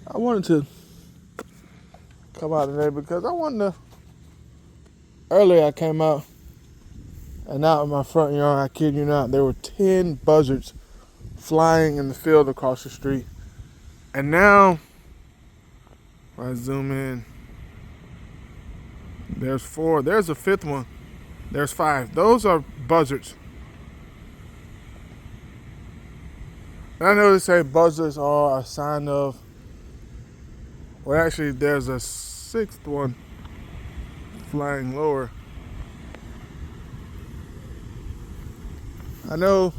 I wanted to come out today because I wanted to. Earlier, I came out and out in my front yard, I kid you not, there were 10 buzzards flying in the field across the street. And now, when I zoom in, there's 4. There's a 5th one. There's 5. Those are buzzards. And I know they say buzzards are a sign of. Well, actually, there's a 6th one flying lower. I know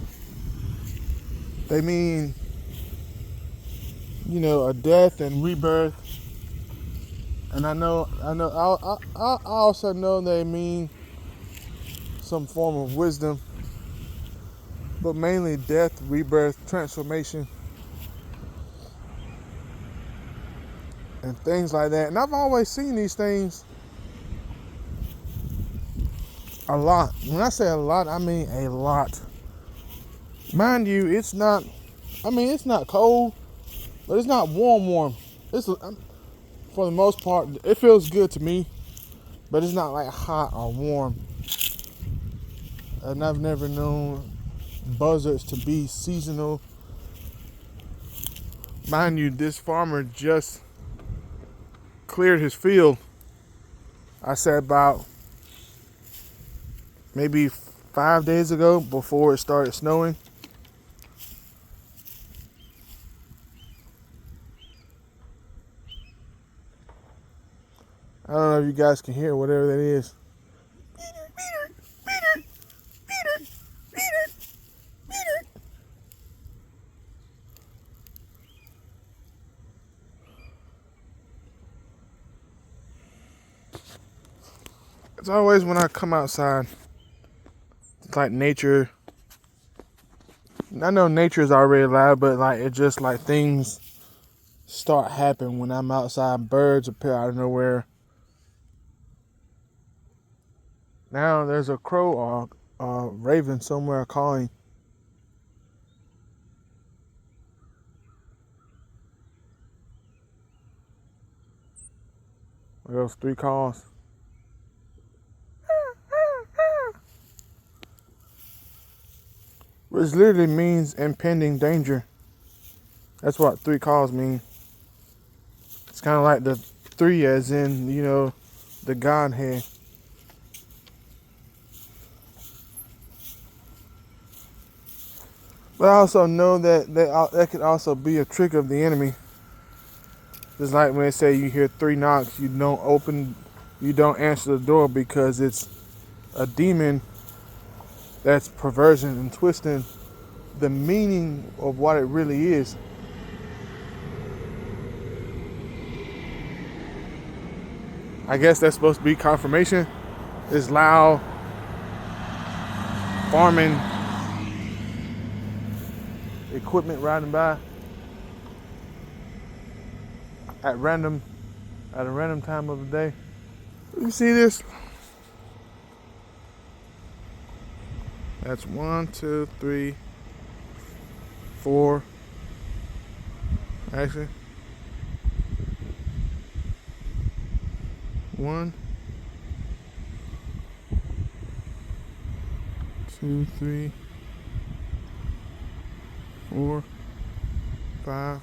they mean, a death and rebirth. And I also know they mean some form of wisdom, but mainly death, rebirth, transformation, and things like that. And I've always seen these things a lot. When I say a lot, I mean a lot. Mind you, it's not cold, but it's not warm. It's, for the most part, it feels good to me, but it's not like hot or warm. And I've never known buzzards to be seasonal. Mind you, this farmer just cleared his field. I said about maybe 5 days ago before it started snowing. I don't know if you guys can hear whatever that is. It's always when I come outside, it's like nature. I know nature is already loud, but like it just like things start happening when I'm outside. Birds appear out of nowhere. Now there's a crow or a raven somewhere calling. Those 3 calls. Which literally means impending danger. That's what 3 calls mean. It's kind of like the 3 as in, the Godhead. But I also know that could also be a trick of the enemy. Just like when they say you hear 3 knocks, you don't answer the door because it's a demon that's perversion and twisting the meaning of what it really is. I guess that's supposed to be confirmation. This loud farming equipment riding by at a random time of the day. You see this? That's 1, 2, 3, 4. Actually, 1, 2, 3, 4, 5.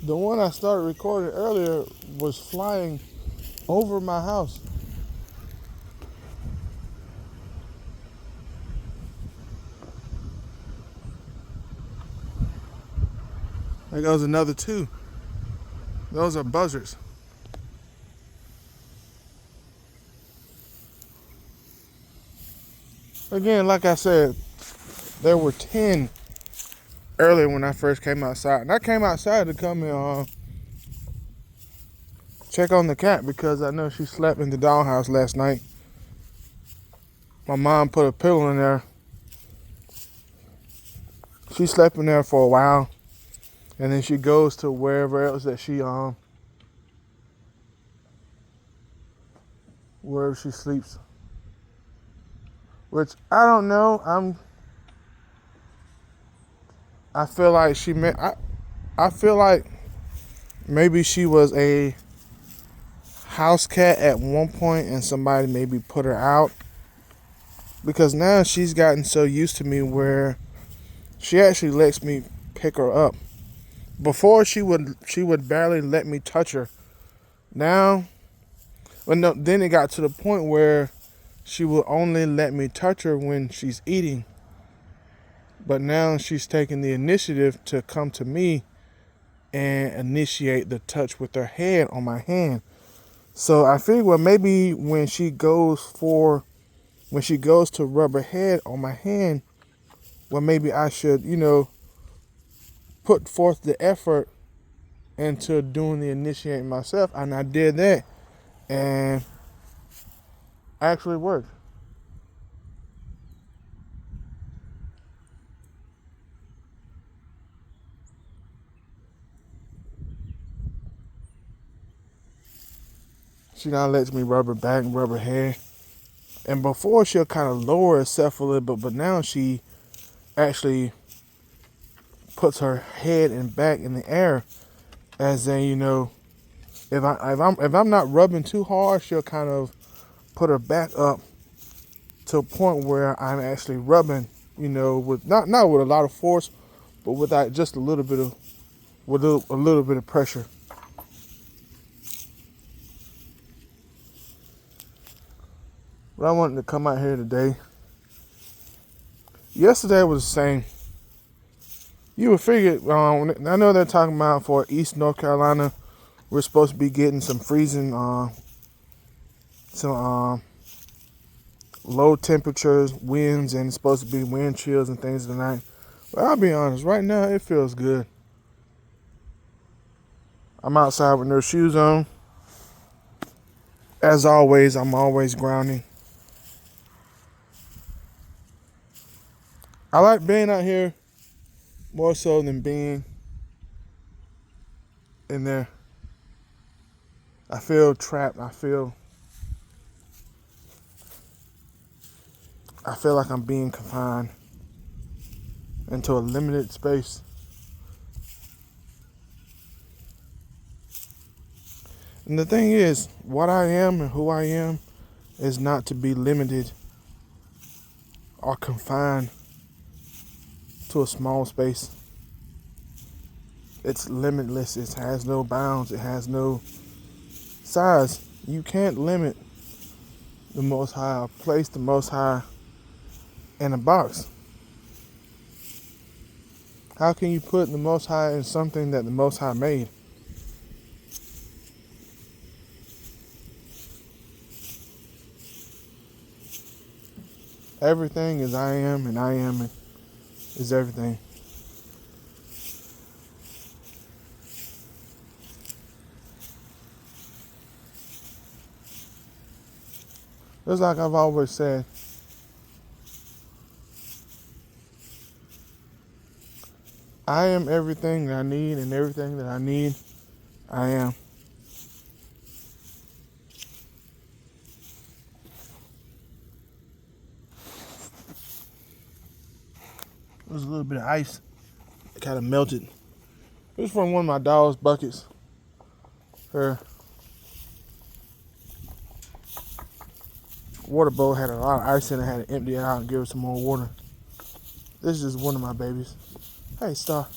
The one I started recording earlier was flying over my house. There goes another 2. Those are buzzards. Again, like I said, there were 10 earlier when I first came outside. And I came outside to come and check on the cat because I know she slept in the dollhouse last night. My mom put a pillow in there. She slept in there for a while. And then she goes to wherever else that wherever she sleeps. which I don't know. I feel like I feel like maybe she was a house cat at one point and somebody maybe put her out, because now she's gotten so used to me where she actually lets me pick her up. Before she would barely let me touch her. Now, well, no, then it got to the point where she will only let me touch her when she's eating. But now she's taking the initiative to come to me and initiate the touch with her head on my hand. So I figure, well, maybe when she goes to rub her head on my hand, well, maybe I should, put forth the effort into doing the initiating myself. And I did that, and actually worked. She now lets me rub her back and rub her hair. And before, she'll kind of lower herself a little bit, but now she actually puts her head and back in the air, as in, if I'm not rubbing too hard, she'll kind of put her back up to a point where I'm actually rubbing, with not with a lot of force, but with just a little bit of a little bit of pressure. But I wanted to come out here today. Yesterday was the same. You would figure, I know they're talking about for East North Carolina, we're supposed to be getting some freezing, some low temperatures, winds, and it's supposed to be wind chills and things tonight. But I'll be honest, right now it feels good. I'm outside with no shoes on. As always, I'm always grounding. I like being out here more so than being in there. I feel trapped. I feel like I'm being confined into a limited space. And the thing is, what I am and who I am is not to be limited or confined to a small space. It's limitless. It has no bounds. It has no size. You can't limit the Most High, or place the Most High in a box. How can you put the Most High in something that the Most High made? Everything is I am, and I am is everything. Just like I've always said, I am everything that I need, and everything that I need, I am. There's a little bit of ice. It kind of melted. It was from one of my dog's buckets. Her water bowl had a lot of ice in it. I had to empty it out and give her some more water. This is just one of my babies. Hey, Star.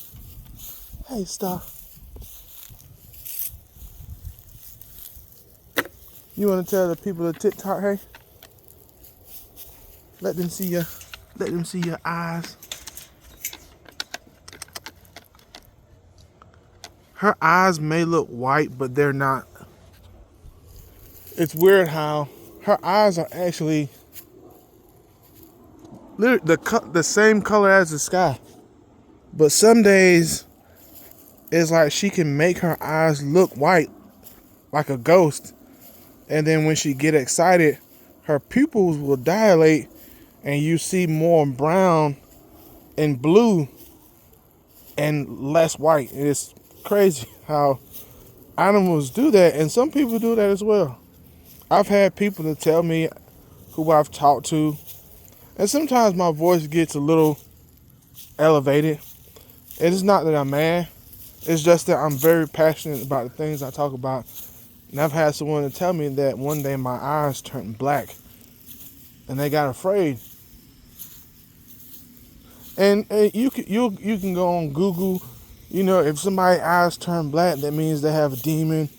Hey, Star. You want to tell the people of TikTok, hey? Let them see your eyes. Her eyes may look white, but they're not. It's weird how her eyes are actually the same color as the sky. But some days, it's like she can make her eyes look white, like a ghost. And then when she get excited, her pupils will dilate, and you see more brown and blue and less white. It's crazy how animals do that, and some people do that as well. I've had people to tell me, who I've talked to, And sometimes my voice gets a little elevated. It is not that I'm mad. It's just that I'm very passionate about the things I talk about. And I've had someone to tell me that one day my eyes turned black and they got afraid. And you can go on Google, if somebody's eyes turn black, that means they have a demon.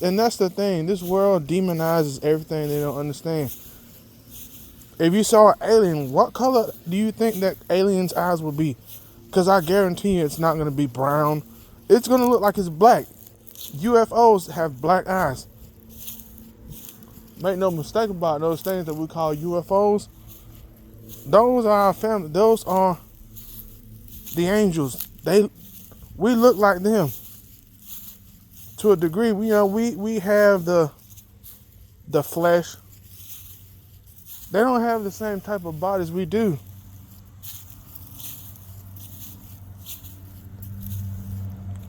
And that's the thing. This world demonizes everything they don't understand. If you saw an alien, what color do you think that alien's eyes would be? Because I guarantee you it's not going to be brown. It's going to look like it's black. UFOs have black eyes. Make no mistake about it, those things that we call UFOs. Those are our family. Those are the angels. We look like them to a degree. We have the flesh. They don't have the same type of bodies we do.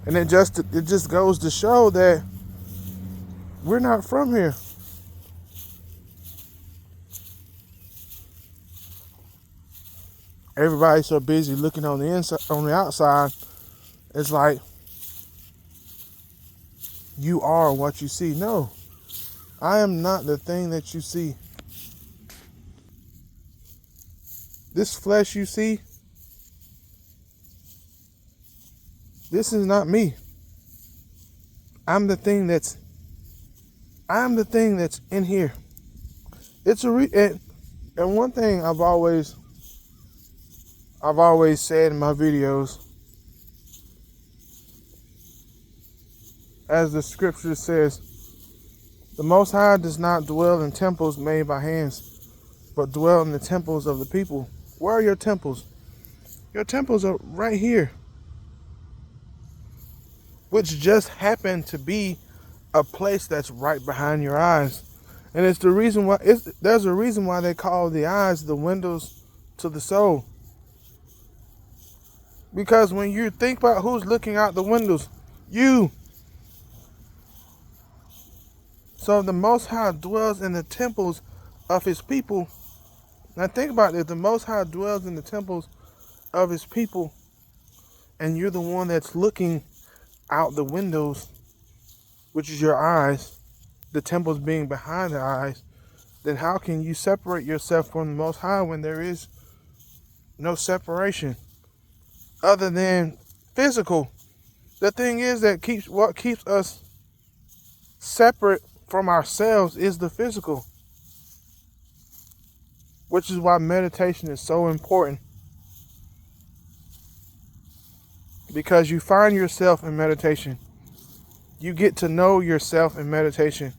And it just goes to show that we're not from here. Everybody's so busy looking on the inside, on the outside. It's like you are what you see. No, I am not the thing that you see. This flesh you see, this is not me. I'm the thing that's in here. And one thing I've always said in my videos, as the scripture says, the Most High does not dwell in temples made by hands, but dwell in the temples of the people. Where are your temples? Your temples are right here, which just happen to be a place that's right behind your eyes. And it's the reason why there's a reason why they call the eyes the windows to the soul. Because when you think about who's looking out the windows, you. So the Most High dwells in the temples of his people. Now think about it. The Most High dwells in the temples of his people, and you're the one that's looking out the windows, which is your eyes, the temples being behind the eyes. Then how can you separate yourself from the Most High when there is no separation other than physical? The thing is that what keeps us separate from ourselves is the physical, which is why meditation is so important. Because you find yourself in meditation. You get to know yourself in meditation.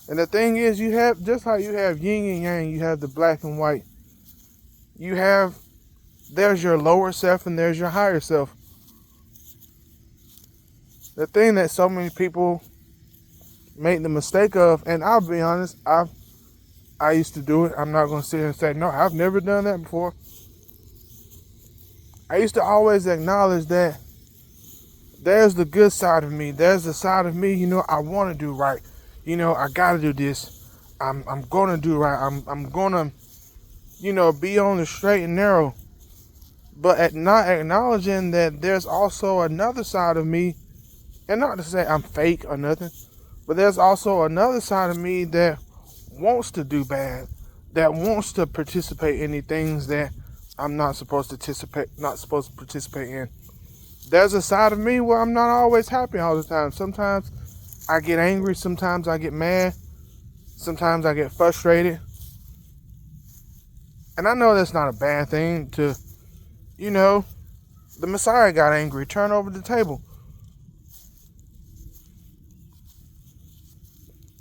And the thing is, you have, just how you have yin and yang, you have the black and white. There's your lower self and there's your higher self. The thing that so many people make the mistake of, and I'll be honest, I used to do it. I'm not going to sit here and say, no, I've never done that before. I used to always acknowledge that there's the good side of me. There's the side of me, I want to do right. I got to do this. I'm going to do right. I'm going to, be on the straight and narrow. But at not acknowledging that there's also another side of me, and not to say I'm fake or nothing, but there's also another side of me that wants to do bad, that wants to participate in the things that I'm not supposed to participate in. There's a side of me where I'm not always happy all the time. Sometimes I get angry, sometimes I get mad, sometimes I get frustrated. And I know that's not a bad thing to, the Messiah got angry, turn over the table.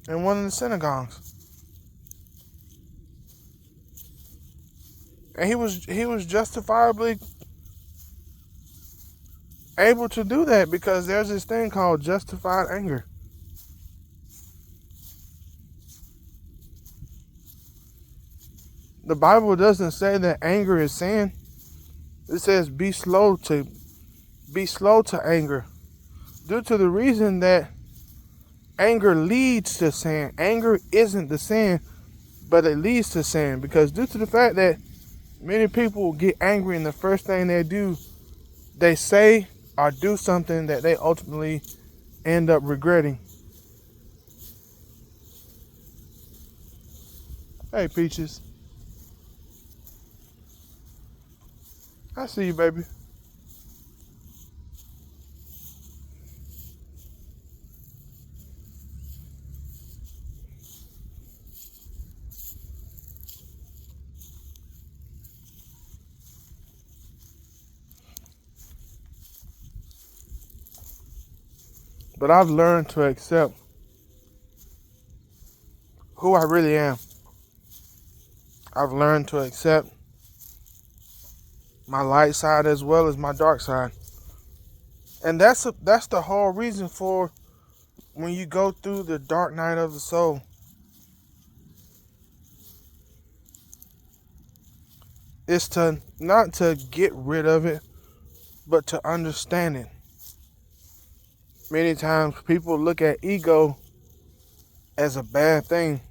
In one of the synagogues. And he was justifiably able to do that because there's this thing called justified anger. The Bible doesn't say that anger is sin. It says be slow to anger, due to the reason that anger leads to sin. Anger isn't the sin, but it leads to sin, because due to the fact that many people get angry and the first thing they do, they say or do something that they ultimately end up regretting. Hey, Peaches. I see you, baby. But I've learned to accept who I really am. I've learned to accept my light side as well as my dark side. And that's the whole reason for when you go through the dark night of the soul. It's to not to get rid of it, but to understand it. Many times people look at ego as a bad thing.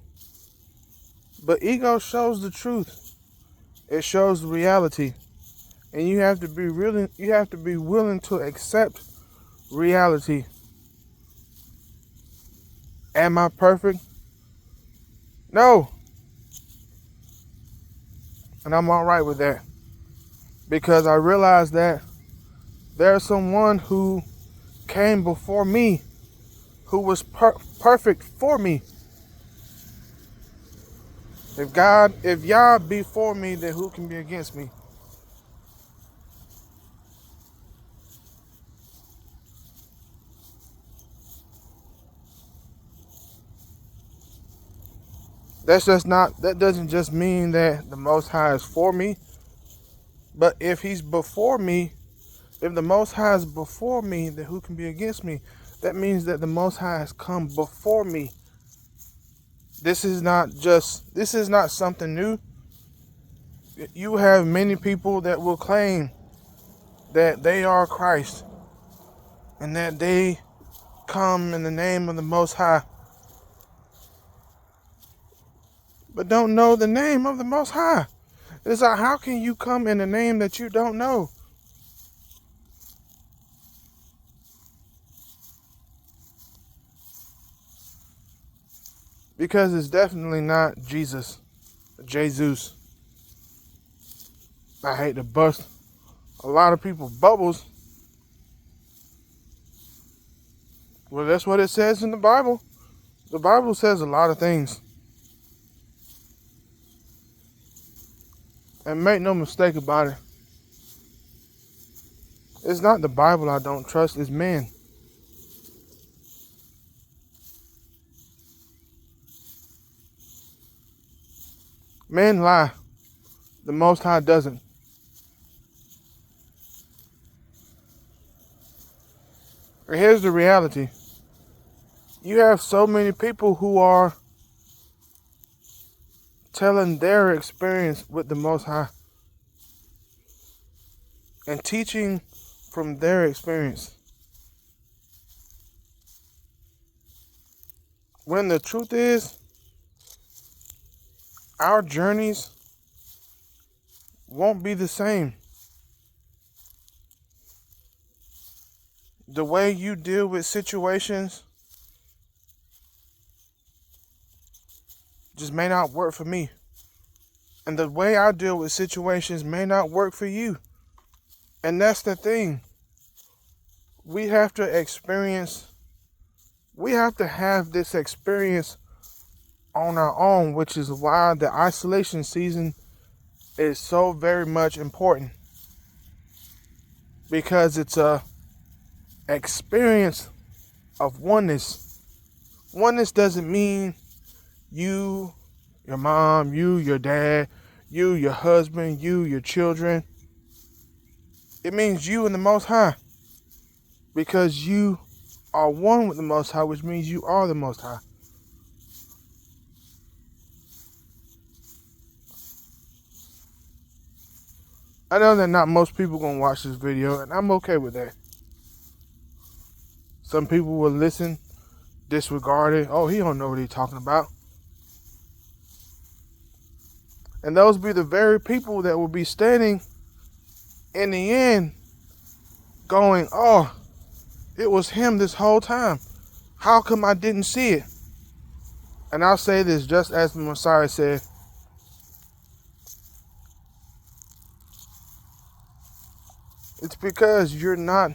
But ego shows the truth. It shows the reality. And you have to be willing to accept reality. Am I perfect? No. And I'm all right with that. Because I realize that there's someone who came before me who was perfect for me. If Yah be for me, then who can be against me? That doesn't just mean that the Most High is for me, but if he's before me, if the Most High is before me, then who can be against me? That means that the Most High has come before me. This is not something new. You have many people that will claim that they are Christ and that they come in the name of the Most High, but don't know the name of the Most High. It's like, how can you come in a name that you don't know? Because it's definitely not Jesus. I hate to bust a lot of people's bubbles. Well, that's what it says in the Bible. The Bible says a lot of things. And make no mistake about it. It's not the Bible I don't trust, it's men. Men lie. The Most High doesn't. And here's the reality. You have so many people who are telling their experience with the Most High and teaching from their experience, when the truth is, our journeys won't be the same. The way you deal with situations just may not work for me. And the way I deal with situations may not work for you. And that's the thing. We have to have this experience on our own, which is why the isolation season is so very much important. Because it's a experience of oneness. Oneness doesn't mean you, your mom, you, your dad, you, your husband, you, your children. It means you and the Most High. Because you are one with the Most High, which means you are the Most High. I know that not most people gonna watch this video, and I'm okay with that. Some people will listen, disregard it. Oh, he don't know what he's talking about. And those be the very people that will be standing in the end going, oh, it was him this whole time. How come I didn't see it? And I'll say this just as the Messiah said, it's because you're not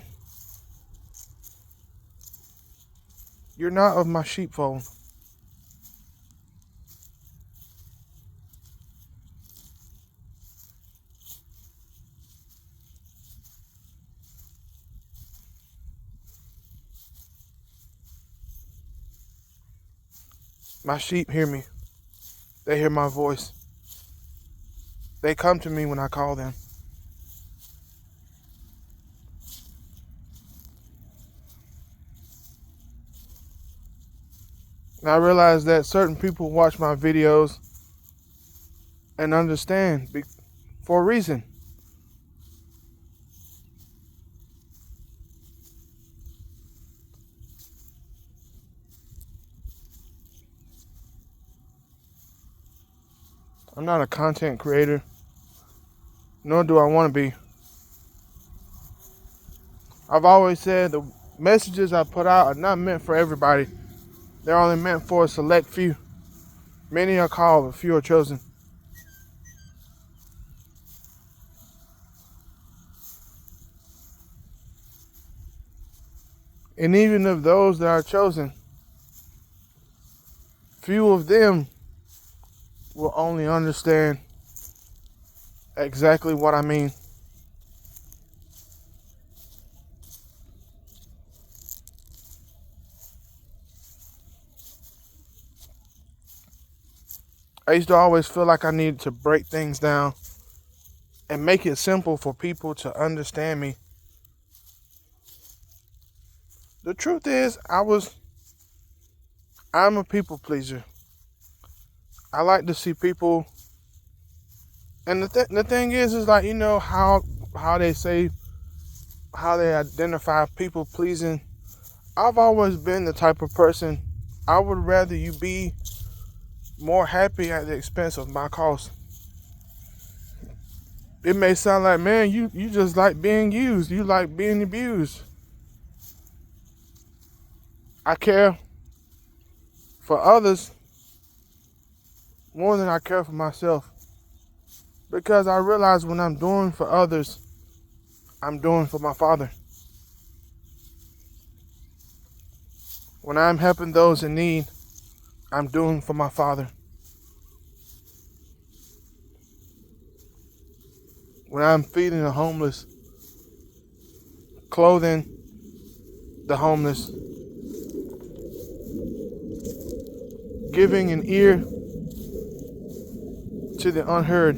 of my sheepfold. My sheep hear me. They hear my voice. They come to me when I call them. And I realize that certain people watch my videos and understand for a reason. I'm not a content creator, nor do I want to be. I've always said the messages I put out are not meant for everybody. They're only meant for a select few. Many are called, but few are chosen. And even of those that are chosen, few of them will only understand exactly what I mean. I used to always feel like I needed to break things down and make it simple for people to understand me. The truth is, I'm a people pleaser. I like to see people, and the thing is like, you know how they say, how they identify people pleasing. I've always been the type of person, I would rather you be more happy at the expense of my cost. It may sound like, man, you just like being used. You like being abused. I care for others more than I care for myself. Because I realize when I'm doing for others, I'm doing for my Father. When I'm helping those in need, I'm doing for my Father. When I'm feeding the homeless, clothing the homeless, giving an ear to the unheard,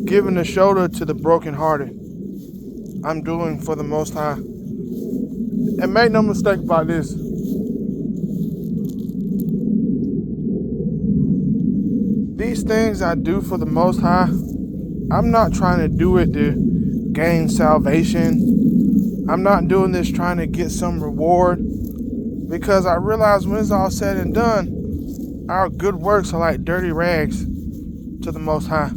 giving a shoulder to the brokenhearted, I'm doing for the Most High. And make no mistake about this. These things I do for the Most High, I'm not trying to do it to gain salvation. I'm not doing this trying to get some reward. Because I realize when it's all said and done, our good works are like dirty rags to the Most High.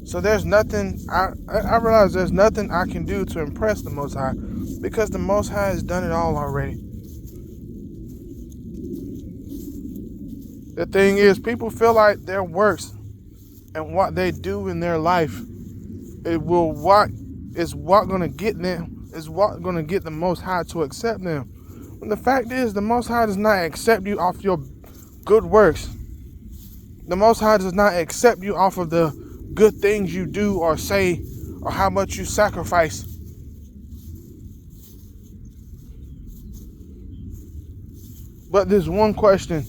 So there's nothing, I realize there's nothing I can do to impress the Most High. Because the Most High has done it all already. The thing is, people feel like their works and what they do in their life is what going to get them, is what going to get the Most High to accept them. When the fact is, the Most High does not accept you off your good works. The Most High does not accept you off of the good things you do or say or how much you sacrifice. But there's one question.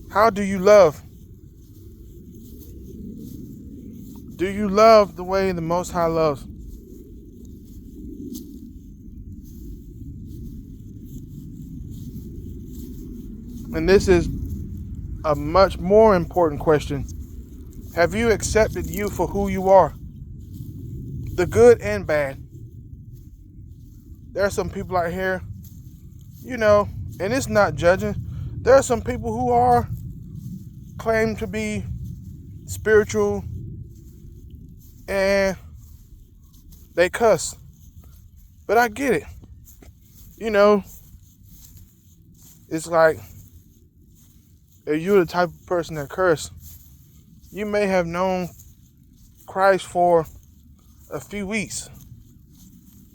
How do you love? Do you love the way the Most High loves? And this is a much more important question. Have you accepted you for who you are? The good and bad. There are some people out here, and it's not judging. There are some people who claim to be spiritual, and they cuss. But I get it. You know, it's like if you're the type of person that curse, you may have known Christ for a few weeks,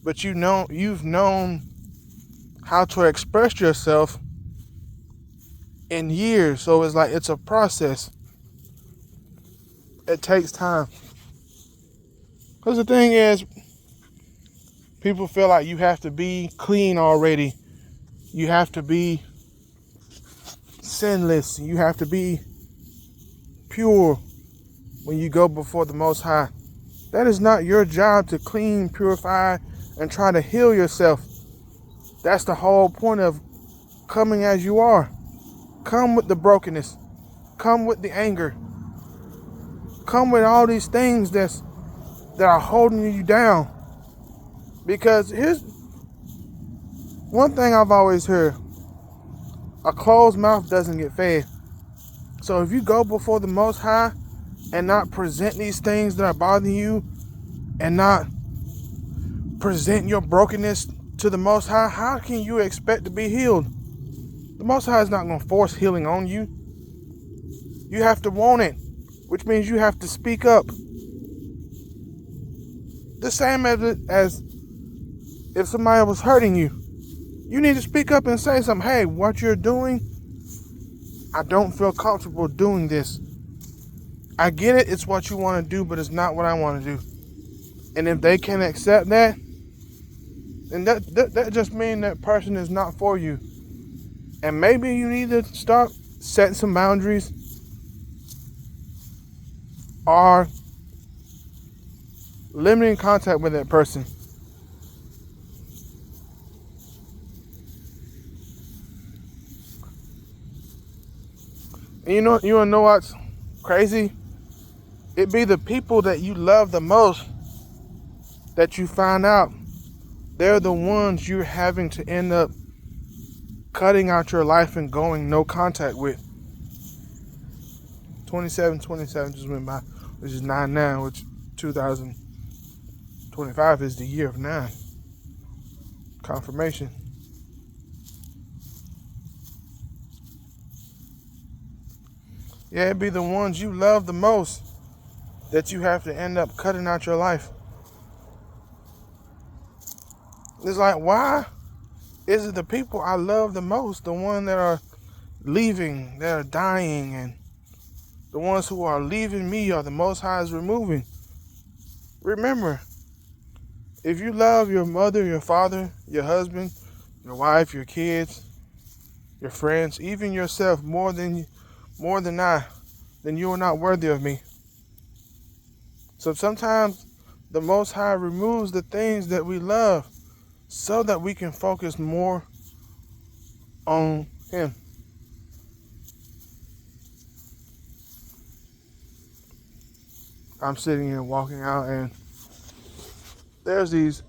but you've known how to express yourself in years. So it's like it's a process. It takes time. Because the thing is, people feel like you have to be clean already. You have to be sinless. You have to be pure when you go before the Most High. That is not your job to clean, purify, and try to heal yourself. That's the whole point of coming as you are. Come with the brokenness. Come with the anger. Come with all these things that are holding you down. Because here's one thing I've always heard. A closed mouth doesn't get fed. So if you go before the Most High and not present these things that are bothering you and not present your brokenness to the Most High, how can you expect to be healed? The Most High is not going to force healing on you. You have to want it, which means you have to speak up. The same as if somebody was hurting you. You need to speak up and say something. Hey, what you're doing, I don't feel comfortable doing this. I get it, it's what you want to do, but it's not what I want to do. And if they can't accept that, then that just means that person is not for you. And maybe you need to start setting some boundaries or limiting contact with that person. And you wanna know what's crazy? It be the people that you love the most that you find out they're the ones you're having to end up cutting out your life and going no contact with. 27 just went by, which is 9 now, which 2025 is the year of 9. Confirmation. Yeah, it'd be the ones you love the most that you have to end up cutting out your life. It's like, why is it the people I love the most, the ones that are leaving, that are dying, and the ones who are leaving me are the Most High is removing? Remember, if you love your mother, your father, your husband, your wife, your kids, your friends, even yourself more than I, then you are not worthy of me. So sometimes the Most High removes the things that we love so that we can focus more on Him. I'm sitting here walking out, and there's these,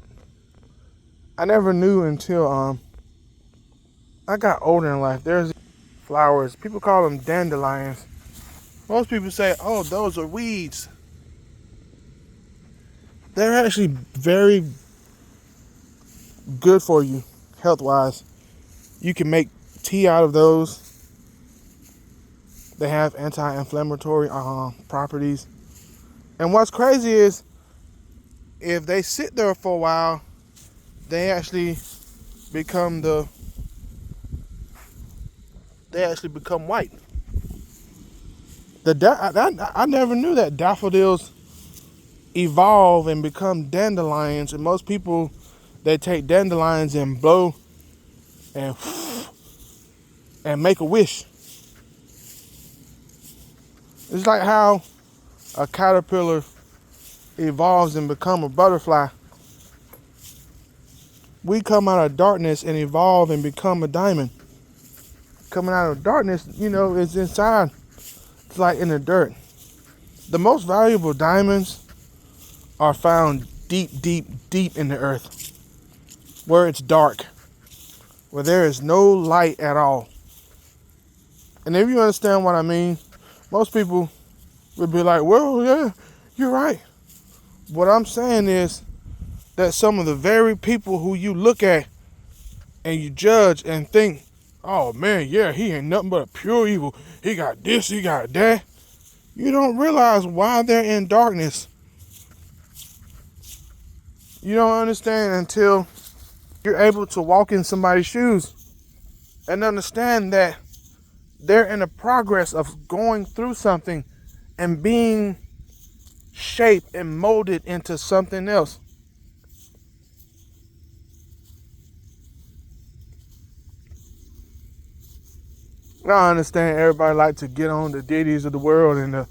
I never knew until I got older in life, there's flowers, people call them dandelions. Most people say, oh, those are weeds. They're actually very good for you, health-wise. You can make tea out of those. They have anti-inflammatory properties. And what's crazy is, if they sit there for a while, they actually become white. I never knew that daffodils evolve and become dandelions, and most people, they take dandelions and blow and make a wish. It's like how a caterpillar evolves and become a butterfly. We come out of darkness and evolve and become a diamond. Coming out of darkness, is inside. It's like in the dirt. The most valuable diamonds are found deep, deep, deep in the earth, where it's dark, where there is no light at all. And if you understand what I mean, most people, would be like, well, yeah, you're right. What I'm saying is that some of the very people who you look at and you judge and think, oh man, yeah, he ain't nothing but a pure evil. He got this, he got that. You don't realize why they're in darkness. You don't understand until you're able to walk in somebody's shoes and understand that they're in the progress of going through something and being shaped and molded into something else. I understand everybody like to get on the Diddy's of the world and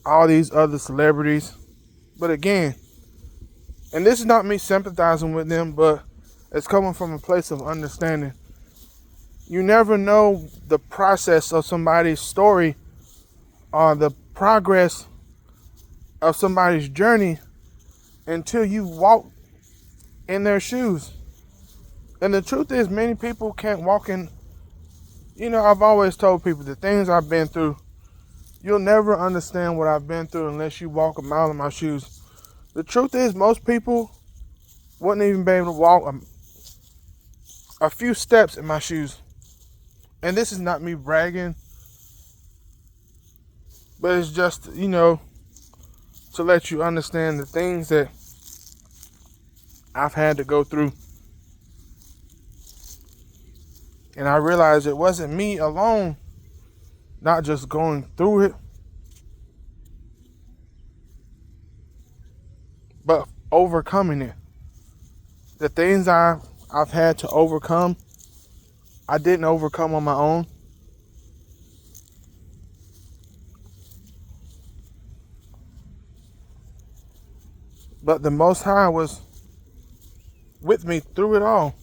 all these other celebrities. But again, and this is not me sympathizing with them, but it's coming from a place of understanding. You never know the process of somebody's story or the progress of somebody's journey until you walk in their shoes. And the truth is, many people can't walk in. I've always told people the things I've been through, you'll never understand what I've been through unless you walk a mile in my shoes. The truth is, most people wouldn't even be able to walk a few steps in my shoes. And this is not me bragging, but it's just, to let you understand the things that I've had to go through. And I realized it wasn't me alone, not just going through it, but overcoming it. The things I've had to overcome, I didn't overcome on my own. But the Most High was with me through it all.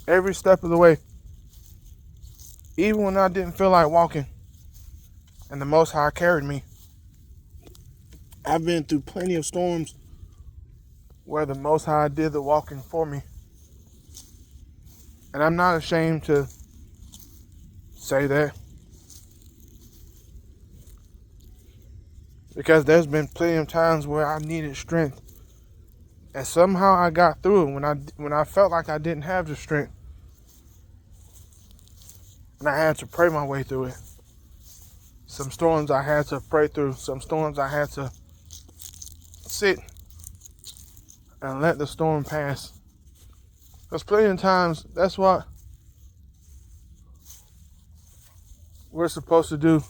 Every step of the way. Even when I didn't feel like walking. And the Most High carried me. I've been through plenty of storms where the Most High did the walking for me. And I'm not ashamed to say that. Because there's been plenty of times where I needed strength. And somehow I got through it when I felt like I didn't have the strength. And I had to pray my way through it. Some storms I had to pray through. Some storms I had to sit and let the storm pass. Because plenty of times, that's what we're supposed to do.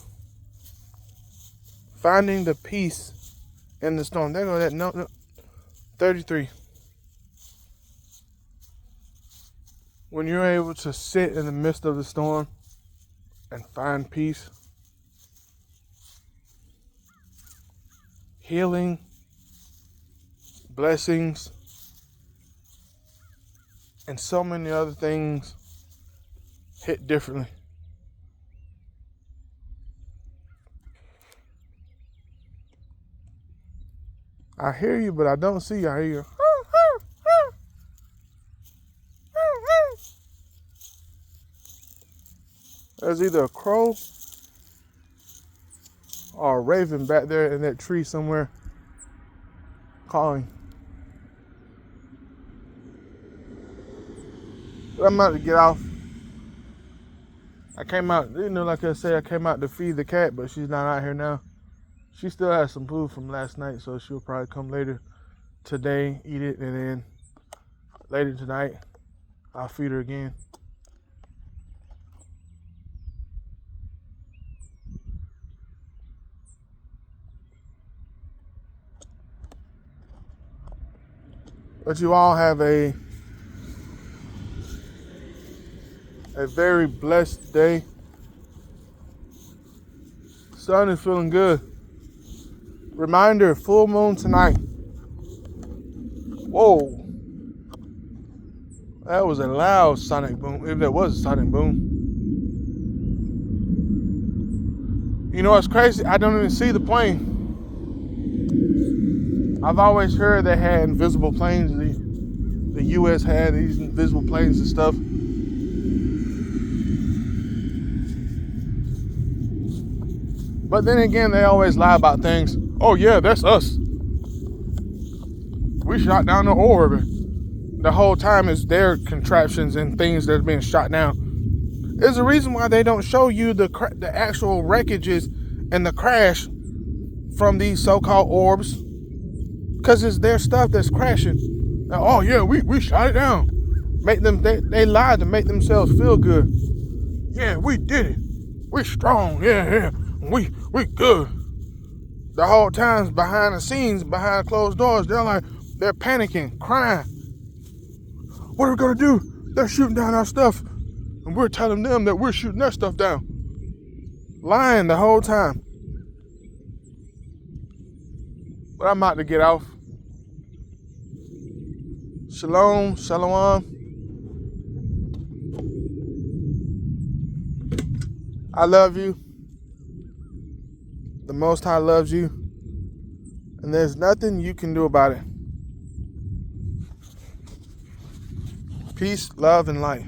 Finding the peace in the storm. There go that no, 33. When you're able to sit in the midst of the storm and find peace, healing, blessings, and so many other things hit differently. I hear you, but I don't see you. I hear you. There's either a crow or a raven back there in that tree somewhere calling. But I'm about to get off. I came out, like I say, I came out to feed the cat, but she's not out here now. She still has some food from last night, so she'll probably come later today, eat it, and then later tonight, I'll feed her again. But you all have a very blessed day. Sun is feeling good. Reminder, full moon tonight. Whoa. That was a loud sonic boom, if there was a sonic boom. You know what's crazy? I don't even see the plane. I've always heard they had invisible planes. The U.S. had these invisible planes and stuff. But then again, they always lie about things. Oh yeah, that's us. We shot down the orb. The whole time is their contraptions and things that are being shot down. There's a reason why they don't show you the actual wreckages and the crash from these so-called orbs, because it's their stuff that's crashing. Now, oh yeah, we shot it down. They lied to make themselves feel good. Yeah, we did it. We strong. Yeah. We good. The whole time behind the scenes, behind closed doors, they're panicking, crying. What are we gonna do? They're shooting down our stuff, and we're telling them that we're shooting their stuff down. Lying the whole time. But I'm about to get off. Shalom, shalom. I love you. The Most High loves you. And there's nothing you can do about it. Peace, love, and light.